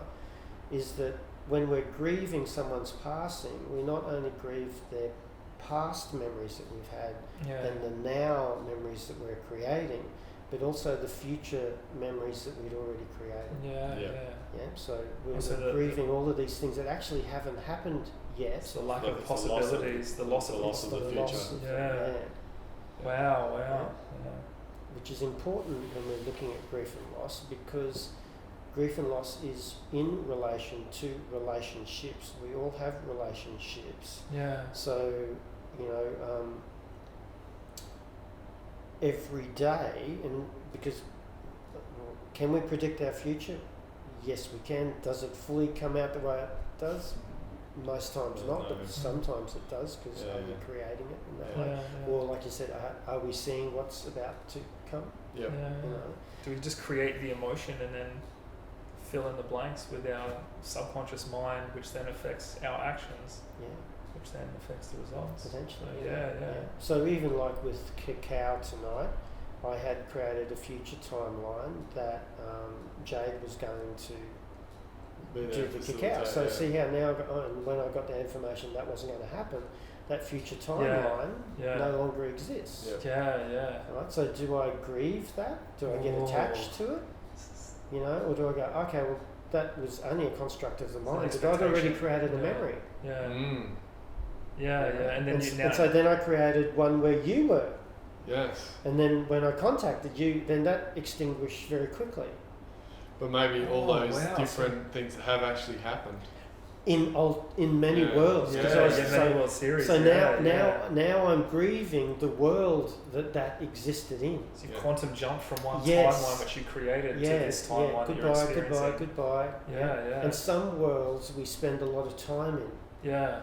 Speaker 3: is that when we're grieving someone's passing, we not only grieve their past memories that we've had
Speaker 1: Yeah.
Speaker 3: and the now memories that we're creating, but also the future memories that we'd already created.
Speaker 1: Yeah,
Speaker 2: Yeah.
Speaker 1: yeah.
Speaker 3: Yeah. So we're
Speaker 1: Also
Speaker 3: grieving all of these things that actually haven't happened yet.
Speaker 1: It's the lack
Speaker 2: Like
Speaker 1: of
Speaker 2: it's the loss of-
Speaker 1: possibilities, the loss of
Speaker 2: the loss of the
Speaker 3: The
Speaker 2: future.
Speaker 3: loss of-
Speaker 1: Yeah.
Speaker 3: yeah.
Speaker 1: Wow, wow.
Speaker 3: Which is important when we're looking at grief and loss, because grief and loss is in relation to relationships. We all have relationships.
Speaker 1: Yeah.
Speaker 3: So you know, every day, and because can we predict our future? Yes, we can. Does it fully come out the way it does? Most times
Speaker 2: No.
Speaker 3: not, but sometimes it does, because
Speaker 2: Yeah,
Speaker 3: we're
Speaker 2: yeah.
Speaker 3: creating it in that
Speaker 1: Yeah,
Speaker 3: way.
Speaker 1: yeah.
Speaker 3: Or like you said, are we seeing what's about to come?
Speaker 2: Yep.
Speaker 1: Yeah,
Speaker 3: You
Speaker 1: yeah.
Speaker 3: know?
Speaker 1: Do we just create the emotion and then fill in the blanks with our subconscious mind, which then affects our actions,
Speaker 3: Yeah,
Speaker 1: which then affects the results?
Speaker 3: potentially.
Speaker 1: So, yeah.
Speaker 3: So even like with cacao tonight, I had created a future timeline that Jade was going to
Speaker 2: Be there,
Speaker 3: do the cacao.
Speaker 2: facilitate,
Speaker 3: So
Speaker 2: yeah.
Speaker 3: see how now, and when I got the information that wasn't going to happen, that future timeline
Speaker 1: Yeah.
Speaker 3: no longer exists.
Speaker 2: Yeah.
Speaker 1: Yeah.
Speaker 3: Right. So do I grieve that? Do I get
Speaker 1: Oh.
Speaker 3: attached to it? You know, or do I go, okay, well, that was only a construct of the
Speaker 1: It's an
Speaker 3: mind, but I'd already
Speaker 1: expectation.
Speaker 3: created a
Speaker 1: Yeah.
Speaker 3: memory.
Speaker 1: Yeah.
Speaker 2: Mm.
Speaker 1: Yeah. And then
Speaker 3: and,
Speaker 1: you
Speaker 3: s-
Speaker 1: now.
Speaker 3: and so then I created one where you were.
Speaker 2: Yes.
Speaker 3: And then when I contacted you, then that extinguished very quickly.
Speaker 2: But maybe all
Speaker 1: Oh,
Speaker 2: those
Speaker 1: wow.
Speaker 2: different things have actually happened.
Speaker 3: In many
Speaker 2: Yeah.
Speaker 3: worlds.
Speaker 1: yeah,
Speaker 3: 'Cause I was-
Speaker 1: many World Series.
Speaker 3: so
Speaker 1: yeah,
Speaker 3: now I'm grieving the world that existed in.
Speaker 1: So you
Speaker 2: Yeah.
Speaker 1: quantum jump from one
Speaker 3: Yes.
Speaker 1: timeline which you created to
Speaker 3: Yeah,
Speaker 1: this timeline that you're
Speaker 3: goodbye,
Speaker 1: experiencing.
Speaker 3: goodbye.
Speaker 1: Yeah.
Speaker 3: And some worlds we spend a lot of time in,
Speaker 1: Yeah.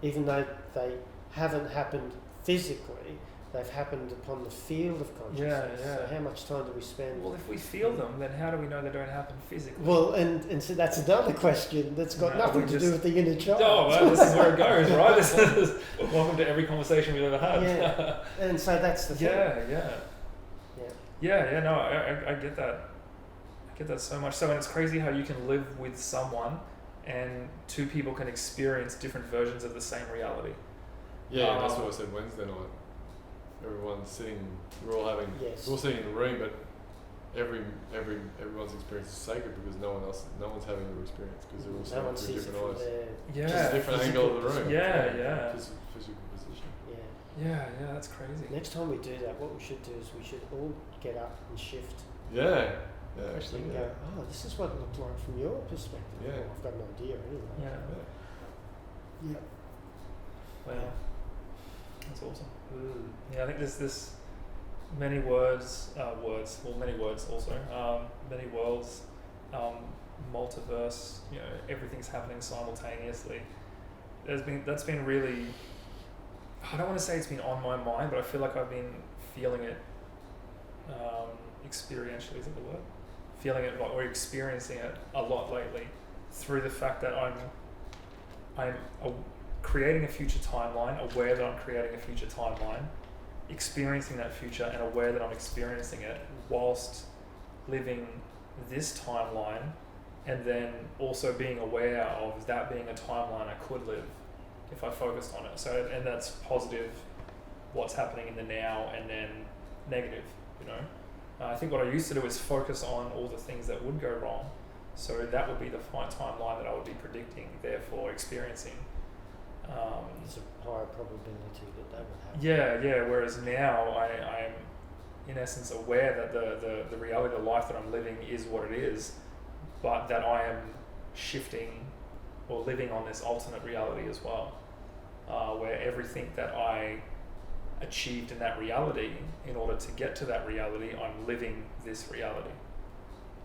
Speaker 3: even though they haven't happened physically, they've happened upon the field of consciousness.
Speaker 1: Yeah.
Speaker 3: So how much time do we spend?
Speaker 1: Well, if we feel them, then how do we know they don't happen physically?
Speaker 3: Well, and so that's another question that's got
Speaker 1: No,
Speaker 3: nothing
Speaker 1: we
Speaker 3: to
Speaker 1: just-
Speaker 3: do with the inner child.
Speaker 1: Oh, well, this is where it goes, right? This is welcome to every conversation we've ever had.
Speaker 3: Yeah. And so that's the thing.
Speaker 1: Yeah. No, I get that. I get that so much. So, and it's crazy how you can live with someone, and two people can experience different versions of the same reality.
Speaker 2: Yeah, that's what I said Wednesday night. Everyone's sitting. We're all having.
Speaker 3: Yes.
Speaker 2: We're all sitting in a room, but everyone's experience is sacred because no one's having your experience because they're all
Speaker 3: No
Speaker 2: seeing
Speaker 3: one
Speaker 2: it through
Speaker 3: sees it
Speaker 2: different
Speaker 3: from
Speaker 2: eyes.
Speaker 3: their
Speaker 1: Yeah.
Speaker 2: Just a different
Speaker 3: physical
Speaker 2: angle of the room.
Speaker 3: perspective.
Speaker 1: Yeah.
Speaker 2: Physical position.
Speaker 3: Yeah.
Speaker 1: Yeah, that's crazy.
Speaker 3: Next time we do that, what we should do is we should all get up and shift
Speaker 2: Yeah. Yeah, actually.
Speaker 3: and
Speaker 2: Yeah.
Speaker 3: go, oh, this is what it looked like from your perspective.
Speaker 2: Yeah.
Speaker 3: Well, I've got an idea anyway.
Speaker 1: Yeah.
Speaker 3: Yeah.
Speaker 1: Wow. That's awesome.
Speaker 3: Mm.
Speaker 1: Yeah, I think there's many words also, many worlds, multiverse, you know, everything's happening simultaneously. That's been really, I don't want to say it's been on my mind, but I feel like I've been feeling it, experientially, is that the word? Feeling it or experiencing it a lot lately through the fact that I'm creating a future timeline, aware that I'm creating a future timeline, experiencing that future and aware that I'm experiencing it whilst living this timeline, and then also being aware of that being a timeline I could live if I focused on it. So, and that's positive, what's happening in the now, and then negative, you know. I think what I used to do is focus on all the things that would go wrong. So that would be the timeline that I would be predicting, therefore experiencing.
Speaker 3: There's a higher probability that would happen.
Speaker 1: Yeah. Whereas now I'm in essence aware that the reality of the life that I'm living is what it is, but that I am shifting or living on this alternate reality as well, where everything that I achieved in that reality, in order to get to that reality, I'm living this reality.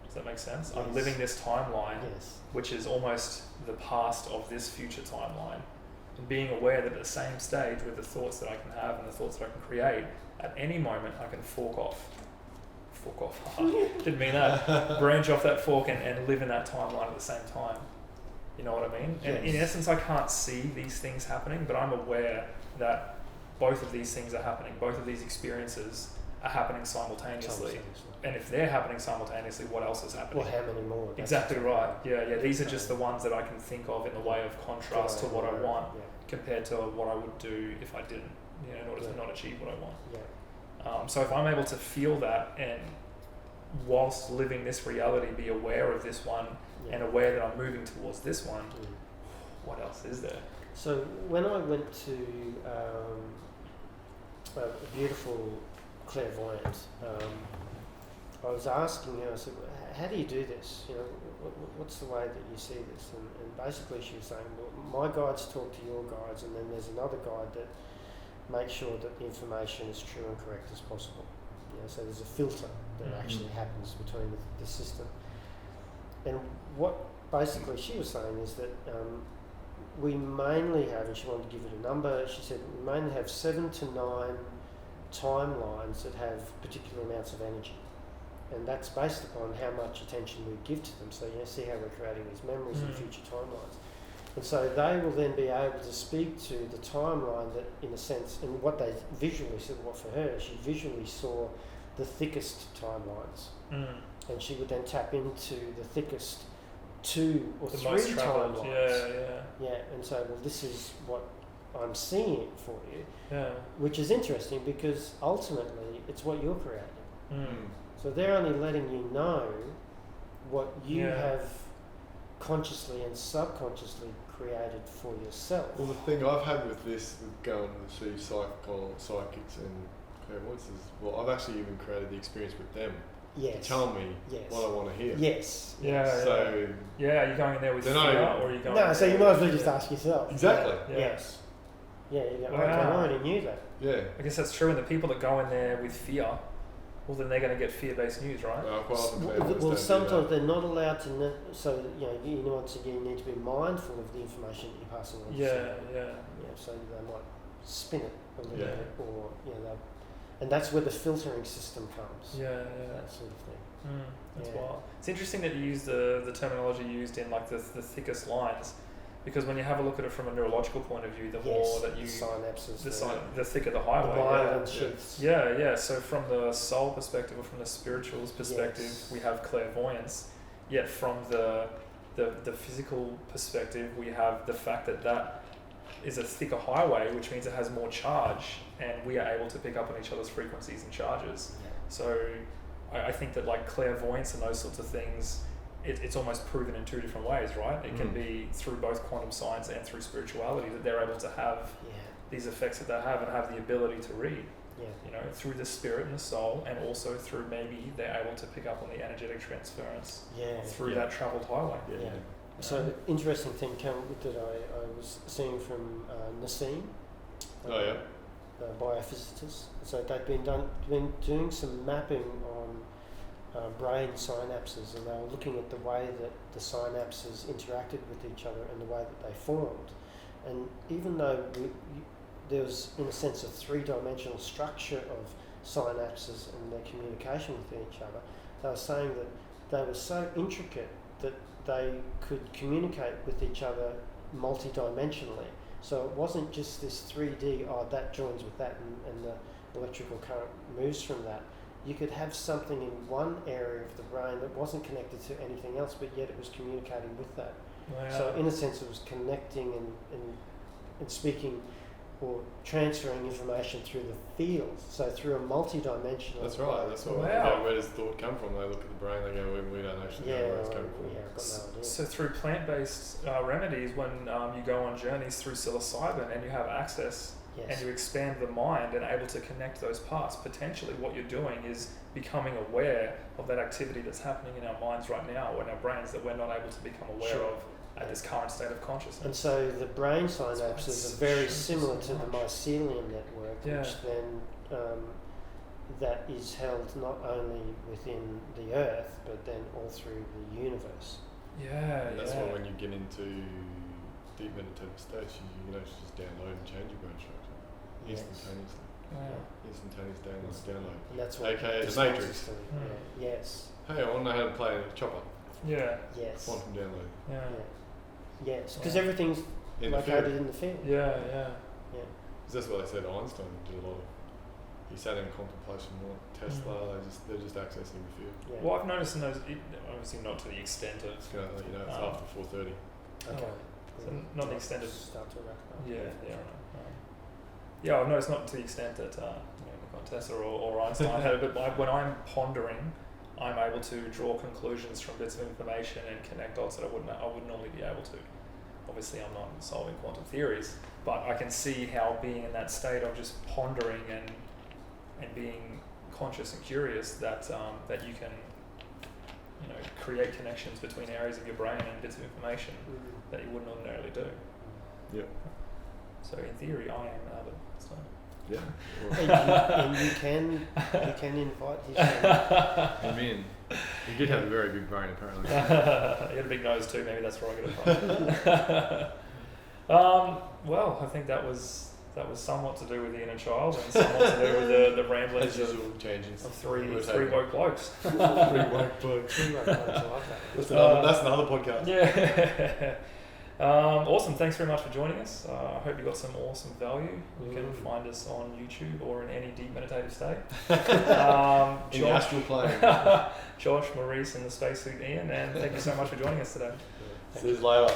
Speaker 1: Does that make sense? I'm
Speaker 3: Yes.
Speaker 1: living this timeline,
Speaker 3: Yes.
Speaker 1: which is almost the past of this future timeline. And being aware that at the same stage, with the thoughts that I can have and the thoughts that I can create, at any moment I can fork off. Didn't mean that. Branch off that fork and live in that timeline at the same time. You know what I mean? And in
Speaker 3: Yes.
Speaker 1: essence, I can't see these things happening, but I'm aware that both of these things are happening. Both of these experiences are happening simultaneously. And if they're happening simultaneously, what else is happening?
Speaker 3: Well, how many more? That's
Speaker 1: Exactly
Speaker 3: the-
Speaker 1: right. Yeah. These are just the ones that I can think of in the way of contrast to what I want
Speaker 3: Yeah.
Speaker 1: compared to what I would do if I didn't, you know, in order to not achieve what I want.
Speaker 3: Yeah.
Speaker 1: So if I'm able to feel that and whilst living this reality, be aware of this one
Speaker 3: Yeah.
Speaker 1: and aware that I'm moving towards this one,
Speaker 3: Mm.
Speaker 1: what else is there?
Speaker 3: So when I went to a beautiful clairvoyant, I was asking her, I said, how do you do this? You know, what's the way that you see this? And basically she was saying, well, my guides talk to your guides, and then there's another guide that makes sure that the information is true and correct as possible. You know, so there's a filter that actually happens between the system. And what basically she was saying is that we mainly have, and she wanted to give it a number, she said we mainly have 7 to 9 timelines that have particular amounts of energy. And that's based upon how much attention we give to them. So you see how we're creating these memories and future timelines. And so they will then be able to speak to the timeline that, in a sense, and what they visually said, what for her, she visually saw the thickest timelines. And she would then tap into the thickest 2 or 3 timelines. Yeah, and so, well, this is what I'm seeing for you. Yeah. Which is interesting because ultimately it's what you're creating. So they're only letting you know what you have consciously and subconsciously created for yourself.
Speaker 2: Well, the thing I've had with this, with going to see psychics and clairvoyants, is, well, I've actually even created the experience with them to tell me what I want to hear.
Speaker 3: Yes.
Speaker 1: So are you going in there with fear, or are you going?
Speaker 3: No, so you might as well just ask yourself.
Speaker 2: Exactly.
Speaker 3: Yes. Yeah, you go, okay, I already knew that.
Speaker 2: Yeah.
Speaker 1: I guess that's true. And the people that go in there with fear, well, then they're going to get fear-based news, right?
Speaker 3: Well, sometimes they're not allowed to. So once again, you need to be mindful of the information that you're passing on. So they might spin it a little bit, or and that's where the filtering system comes. That sort of thing.
Speaker 1: That's wild. It's interesting that you use the terminology used in like the thickest lines, because when you have a look at it from a neurological point of view, the more that you
Speaker 3: synapses,
Speaker 1: the thicker the highway.
Speaker 3: The myelin sheaths.
Speaker 1: So from the soul perspective, or from the spiritual's perspective, we have clairvoyance. Yet from the physical perspective, we have the fact that is a thicker highway, which means it has more charge, and we are able to pick up on each other's frequencies and charges. So I think that like clairvoyance and those sorts of things, it's almost proven in 2 different ways, right? It can be through both quantum science and through spirituality that they're able to have these effects that they have, and have the ability to read. Through the spirit and the soul, and also through maybe they're able to pick up on the energetic transference through that travelled highway.
Speaker 3: So the interesting thing that I was seeing from Nassim, biophysicist. So they've been doing some mapping on brain synapses, and they were looking at the way that the synapses interacted with each other and the way that they formed. And even though there was, in a sense, a 3-dimensional structure of synapses and their communication with each other, they were saying that they were so intricate that they could communicate with each other multi-dimensionally. So it wasn't just this 3D, that joins with that, and the electrical current moves from that. You could have something in one area of the brain that wasn't connected to anything else, but yet it was communicating with that. So in a sense, it was connecting and speaking or transferring information through the field. So through a multi-dimensional.
Speaker 2: That's right. That's what. Where does thought come from? They look at the brain. They go, we don't actually know where it's coming from.
Speaker 3: I've got no idea.
Speaker 1: So through plant-based remedies, when you go on journeys through psilocybin and you have access. And you expand the mind and able to connect those parts, potentially what you're doing is becoming aware of that activity that's happening in our minds right now, or in our brains, that we're not able to become aware of at this current state of consciousness.
Speaker 3: And so the brain synapses are very similar to the mycelium network, which then that is held not only within the Earth, but then all through the universe.
Speaker 2: That's why when you get into deep meditative states, you can actually just download and change your brain structure instantaneously. Instantaneous download.
Speaker 3: And that's what
Speaker 2: AKA the Matrix.
Speaker 3: Yes.
Speaker 2: Hey, I want to know how to play a chopper.
Speaker 3: Yes.
Speaker 2: Quantum download.
Speaker 3: Yes, because everything's located in the field.
Speaker 2: Because that's what they said. Einstein did a lot of. He sat in contemplation more. Tesla, they're just accessing the field.
Speaker 1: Well, I've noticed in those, obviously not to the extent of.
Speaker 2: It's going to let you know it's after 4:30.
Speaker 1: Okay. So not the extent of.
Speaker 3: Start to wrap up.
Speaker 1: I've noticed not to the extent that Tesla or Einstein had it, but when I'm pondering, I'm able to draw conclusions from bits of information and connect dots that I wouldn't normally be able to. Obviously, I'm not solving quantum theories, but I can see how being in that state of just pondering and being conscious and curious that that you can, create connections between areas of your brain and bits of information that you wouldn't ordinarily do.
Speaker 2: Yeah.
Speaker 1: So in theory, I am Albert Einstein.
Speaker 2: Yeah.
Speaker 3: And you can invite his friend.
Speaker 2: I'm in. You did have a very big brain, apparently.
Speaker 1: You had a big nose too. Maybe that's where I get it from. Well, I think that was somewhat to do with the inner child and somewhat to do with the ramblings
Speaker 2: As usual, changing.
Speaker 1: of three woke blokes.
Speaker 2: Three woke blokes.
Speaker 3: Three right blokes, I love that.
Speaker 2: That's another podcast.
Speaker 1: Yeah. Awesome. Thanks very much for joining us. I hope you got some awesome value. You can find us on YouTube or in any deep meditative state.
Speaker 2: In the astral plane.
Speaker 1: Josh, Maurice, and the spacesuit Ian, and thank you so much for joining us today.
Speaker 2: See you later.